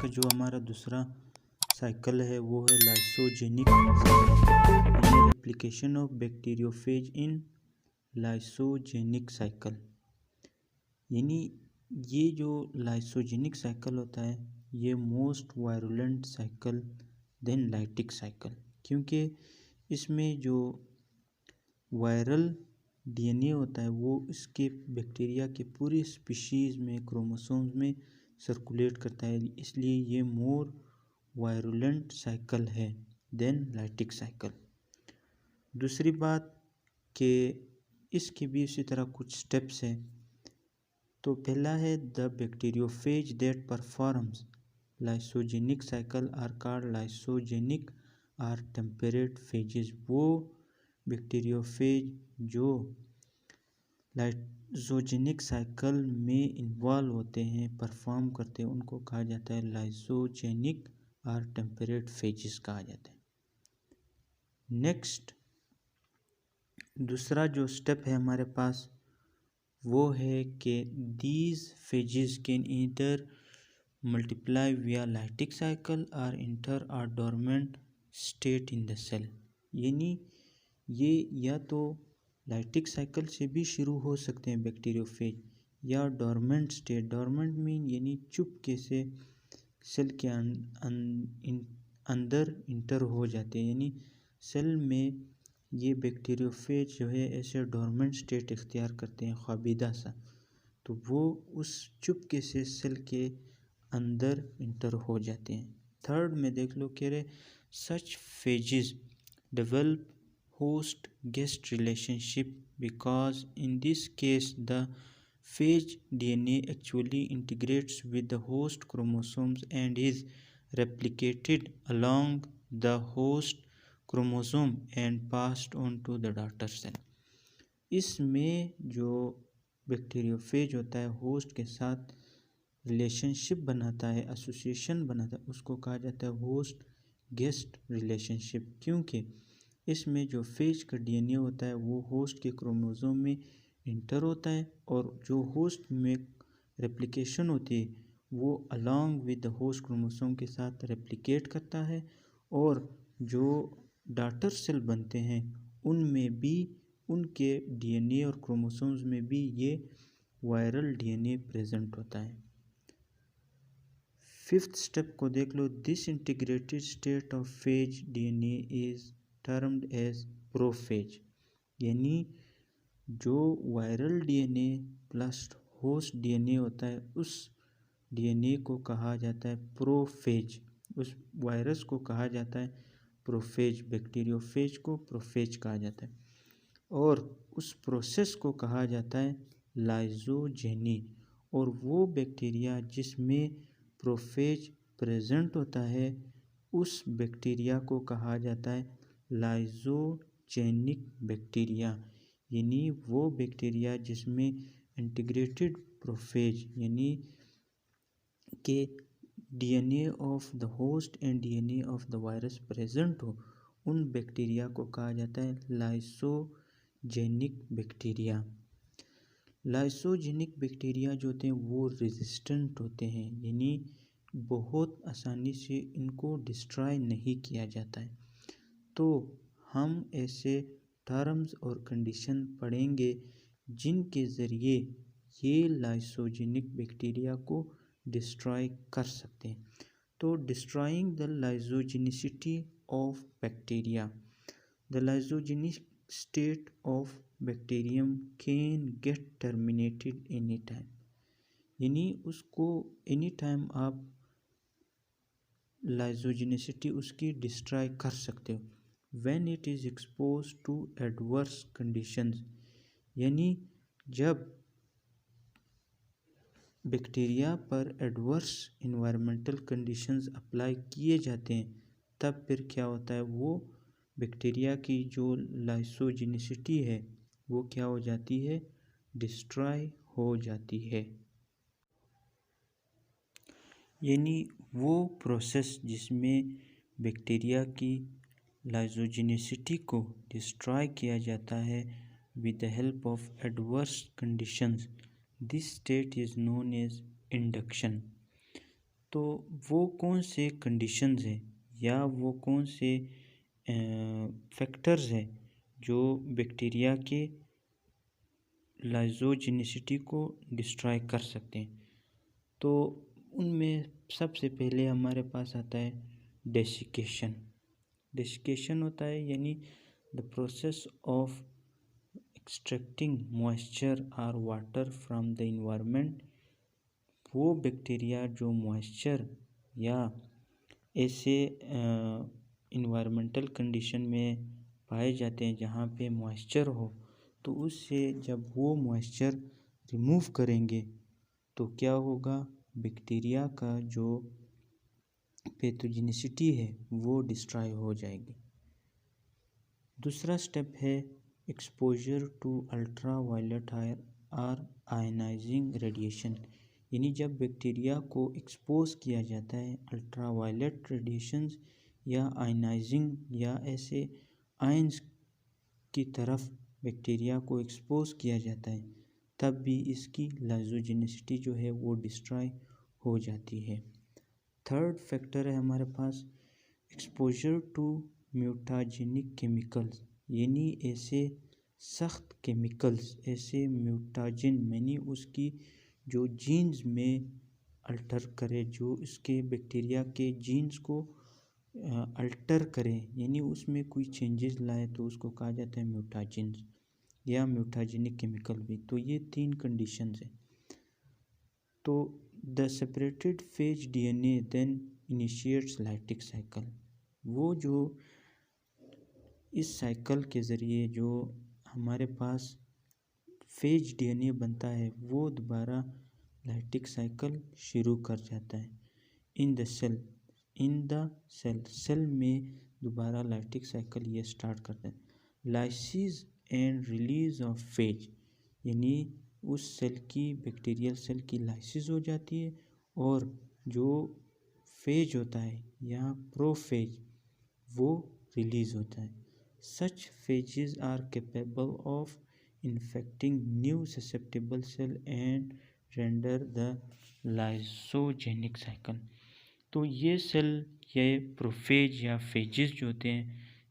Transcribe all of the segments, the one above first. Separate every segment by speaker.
Speaker 1: का जो हमारा दूसरा साइकिल है वो है lysogenic cycle, replication of bacteriophage in lysogenic cycle. यानी ये जो लाइसोजेनिक साइकिल होता है ये most virulent cycle than lytic cycle, क्योंकि इसमें जो वायरल डीएनए होता है वो इसके बैक्टीरिया के पूरी स्पीशीज़ में क्रोमोसोम्स में सर्कुलेट करता है, इसलिए ये मोर वायरुलेंट साइकिल है देन लाइटिक साइकिल। दूसरी बात कि इसके भी इसी तरह कुछ स्टेप्स हैं। तो पहला है the bacteriophage that performs lysogenic cycle are called lysogenic or temperate phages. वो बैक्टीरियोफेज जो लाइसोजेनिक साइकिल में इन्वॉल्व होते हैं, परफॉर्म करते हैं, उनको कहा जाता है लाइसोजेनिक और टेम्परेट फेजेस कहा जाता है। नेक्स्ट दूसरा जो स्टेप है हमारे पास वो है कि these phages can either multiply via lytic cycle और इंटर और dormant state in the cell. यानी ये या तो लाइटिक साइकिल से भी शुरू हो सकते हैं बैक्टीरियोफेज, या डोरमेंट स्टेट, डोरमेंट मीन यानी चुपके से सेल के अंदर इंटर हो जाते हैं, यानी सेल में ये बैक्टीरियोफेज जो है ऐसे डोरमेंट स्टेट इख्तियार करते हैं ख्वाबीदा सा, तो वो उस चुपके से सेल के अंदर इंटर हो जाते हैं। थर्ड में देख लो कह रहे such phages develop host guest relationship because in this case the phage DNA actually integrates with the host chromosomes and is replicated along the host chromosome and passed on to the daughter cell। इसमें जो bacteriophage होता है host के साथ relationship बनाता है, association बनाता है, उसको कहा जाता है होस्ट गेस्ट रिलेशनशिप, क्योंकि इसमें जो फेज का डीएनए होता है वो होस्ट के क्रोमोसोम में इंटर होता है और जो होस्ट में रेप्लिकेशन होती है वो along with the host chromosome के साथ रेप्लिकेट करता है, और जो डॉटर सेल बनते हैं उनमें भी उनके डीएनए और क्रोमोसोम्स में भी ये वायरल डीएनए प्रेजेंट होता है। फिफ्थ स्टेप को देख लो, this integrated state of phage DNA is termed as prophage. यानी जो viral DNA plus host DNA होता है उस डीएनए को कहा जाता है प्रोफेज, उस वायरस को कहा जाता है प्रोफेज, बैक्टीरियोफेज को प्रोफेज कहा जाता है, और उस प्रोसेस को कहा जाता है लाइसोजेनी। और वो बैक्टीरिया जिसमें प्रोफेज प्रेजेंट होता है उस बैक्टीरिया को कहा जाता है लाइसोजेनिक बैक्टीरिया। यानी वो बैक्टीरिया जिसमें इंटीग्रेटेड प्रोफेज यानी के DNA of the host and DNA of the virus present हो, उन बैक्टीरिया को कहा जाता है लाइसोजेनिक बैक्टीरिया। लाइसोजेनिक बैक्टीरिया जो होते हैं वो रेजिस्टेंट होते हैं, यानी बहुत आसानी से इनको डिस्ट्रॉय नहीं किया जाता है। तो हम ऐसे टर्म्स और कंडीशन पढ़ेंगे जिनके ज़रिए ये लाइसोजेनिक बैक्टीरिया को डिस्ट्रॉय कर सकते हैं। तो destroying the lysogenicity of bacteria, the lysogenic state of bacterium can get terminated any time. यानी उसको एनी टाइम आप लाइसोजेनिसिटी उसकी डिस्ट्रॉय कर सकते हो when it is exposed to adverse conditions। यानी जब बैक्टीरिया पर एडवर्स इन्वायरमेंटल कंडीशंस अप्लाई किए जाते हैं तब फिर क्या होता है, वो बैक्टीरिया की जो लाइसोजेनिसिटी है वो क्या हो जाती है, डिस्ट्रॉय हो जाती है। यानी वो प्रोसेस जिसमें बैक्टीरिया की लाइसोजेनिसिटी को डिस्ट्रॉय किया जाता है with the help of adverse conditions, this state is known as induction. तो वो कौन से कंडीशंस हैं या वो कौन से फैक्टर्स हैं जो बैक्टीरिया के लाइजोजेनिसिटी को डिस्ट्रॉय कर सकते हैं। तो उनमें सबसे पहले हमारे पास आता है डेसिकेशन। डेसिकेशन होता है यानी the process of extracting moisture और वाटर फ्रॉम द इन्वायरमेंट। वो बैक्टीरिया जो मॉइस्चर या ऐसे इन्वायरमेंटल कंडीशन में पाए जाते हैं जहाँ पे मॉइस्चर हो, तो उससे जब वो मॉइस्चर रिमूव करेंगे तो क्या होगा, बैक्टीरिया का जो पैथोजेनिसिटी है वो डिस्ट्रॉय हो जाएगी। दूसरा स्टेप है एक्सपोजर टू अल्ट्रा वायलेट और आयनाइजिंग रेडिएशन। यानी जब बैक्टीरिया को एक्सपोज किया जाता है अल्ट्रा वायलेट रेडिएशंस या आयनाइजिंग या ऐसे आयंस की तरफ बैक्टीरिया को एक्सपोज किया जाता है, तब भी इसकी लाइजोजेनिसिटी जो है वो डिस्ट्रॉय हो जाती है। थर्ड फैक्टर है हमारे पास एक्सपोजर टू म्यूटाजेनिक केमिकल्स। यानी ऐसे सख्त केमिकल्स, ऐसे म्यूटाजिन यानी उसकी जो जीन्स में अल्टर करे, जो इसके बैक्टीरिया के जीन्स को अल्टर करे, यानी उसमें कोई चेंजेस लाए, तो उसको कहा जाता है म्यूटाजिन्स या म्यूटाजेनिक केमिकल भी। तो ये 3 कंडीशंस हैं। तो the separated phage DNA then initiates lytic cycle. वो जो इस साइकिल के ज़रिए जो हमारे पास फेज डीएनए बनता है वो दोबारा लाइटिक साइकिल शुरू कर जाता है इन द सेल में दोबारा लाइटिक साइकिल ये स्टार्ट करता है। Lysis and release of phase, यानी उस सेल की, बैक्टीरियल सेल की लाइसिस हो जाती है और जो फेज होता है या प्रोफेज वो रिलीज होता है। Such phages are capable of infecting new susceptible cell and render the lysogenic cycle. तो ये सेल, ये प्रोफेज या फेजेस जो होते हैं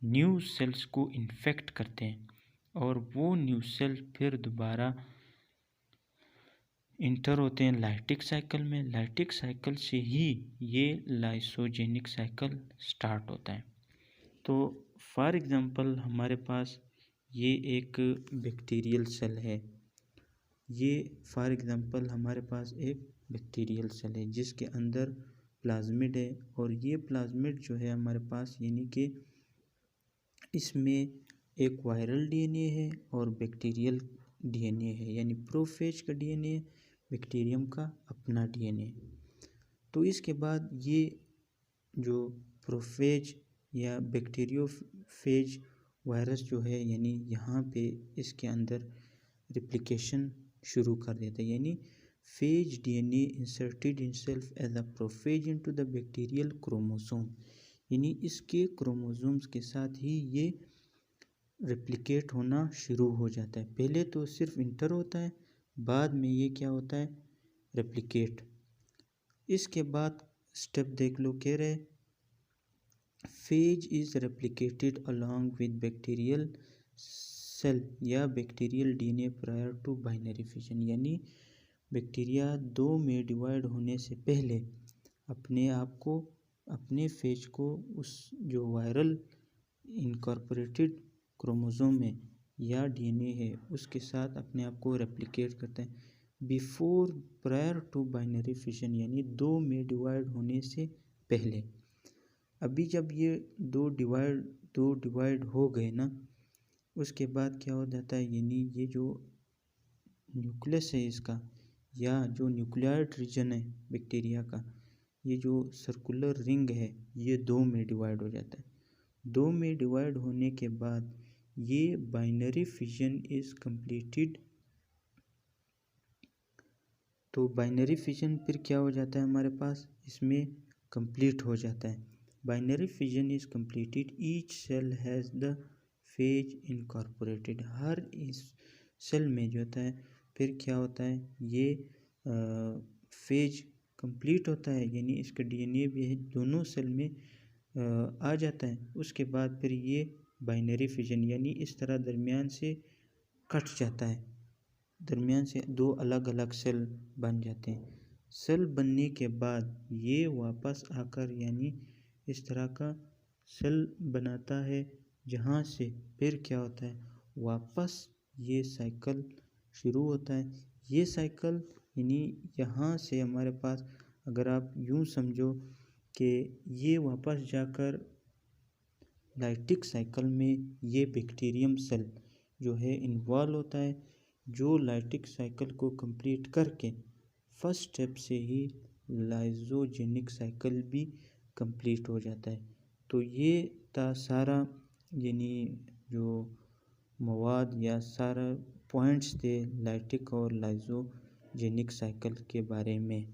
Speaker 1: न्यू सेल्स को इन्फेक्ट करते हैं और वो न्यू सेल फिर दोबारा इंटर होते हैं लाइटिक साइकिल में। लाइटिक साइकिल से ही ये लाइसोजेनिक साइकिल स्टार्ट होता है। तो फॉर एग्जांपल हमारे पास ये एक बैक्टीरियल सेल है, ये फॉर एग्जांपल हमारे पास एक बैक्टीरियल सेल है जिसके अंदर प्लाज्मिड है, और ये प्लाज्मिड जो है हमारे पास, यानी कि इसमें एक वायरल डीएनए है और बैक्टीरियल डीएनए है, यानी प्रोफेज का डीएनए, बैक्टीरियम का अपना डीएनए। तो इसके बाद ये जो प्रोफेज या बैक्टीरियोफेज वायरस जो है, यानी यहाँ पे इसके अंदर रिप्लिकेशन शुरू कर देता है, यानी phage DNA inserted itself as a prophage into the bacterial chromosome. यानी इसके क्रोमोसोम्स के साथ ही ये रेप्लिकेट होना शुरू हो जाता है। पहले तो सिर्फ इंटर होता है, बाद में ये क्या होता है, रेप्लिकेट। इसके बाद स्टेप देख लो, कह रहे phage is replicated along with bacterial cell या bacterial DNA prior to binary fission. यानी बैक्टीरिया 2 में डिवाइड होने से पहले अपने आप को, अपने फेज को उस जो वायरल इनकॉर्पोरेटेड क्रोमोसोम में या डीएनए है उसके साथ अपने आप को रेप्लिकेट करते हैं before prior to binary fission, यानी 2 में डिवाइड होने से पहले। अभी जब ये दो डिवाइड हो गए ना, उसके बाद क्या हो जाता है, यानी ये जो न्यूक्लियस है इसका या जो न्यूक्लियड रीजन है बैक्टीरिया का, ये जो सर्कुलर रिंग है ये 2 में डिवाइड हो जाता है। 2 में डिवाइड होने के बाद ये बाइनरी फिजन इज कंप्लीटेड। तो बाइनरी फिजन फिर क्या हो जाता है हमारे पास, इसमें कंप्लीट हो जाता है। Binary fission is completed, each cell has the phage incorporated. हर इस सेल में जो होता है फिर क्या होता है, ये फेज कंप्लीट होता है, यानी इसका डीएनए भी है, दोनों सेल में आ जाता है, उसके बाद फिर ये बाइनरी फिजन यानी इस तरह दरमियान से कट जाता है, दरमियान से दो अलग अलग सेल बन जाते हैं। सेल बनने के बाद ये वापस आकर यानी इस तरह का सेल बनाता है, जहाँ से फिर क्या होता है, वापस ये साइकिल शुरू होता है। ये साइकिल यानी यहाँ से हमारे पास, अगर आप यूँ समझो कि ये वापस जाकर लाइटिक साइकिल में ये बैक्टीरियम सेल जो है इन्वॉल्व होता है, जो लाइटिक साइकिल को कंप्लीट करके फर्स्ट स्टेप से ही लाइजोजेनिक साइकिल भी कंप्लीट हो जाता है। तो ये था सारा यानी जो मवाद या सारा पॉइंट्स थे लाइटिक और लाइजोजेनिक साइकिल के बारे में।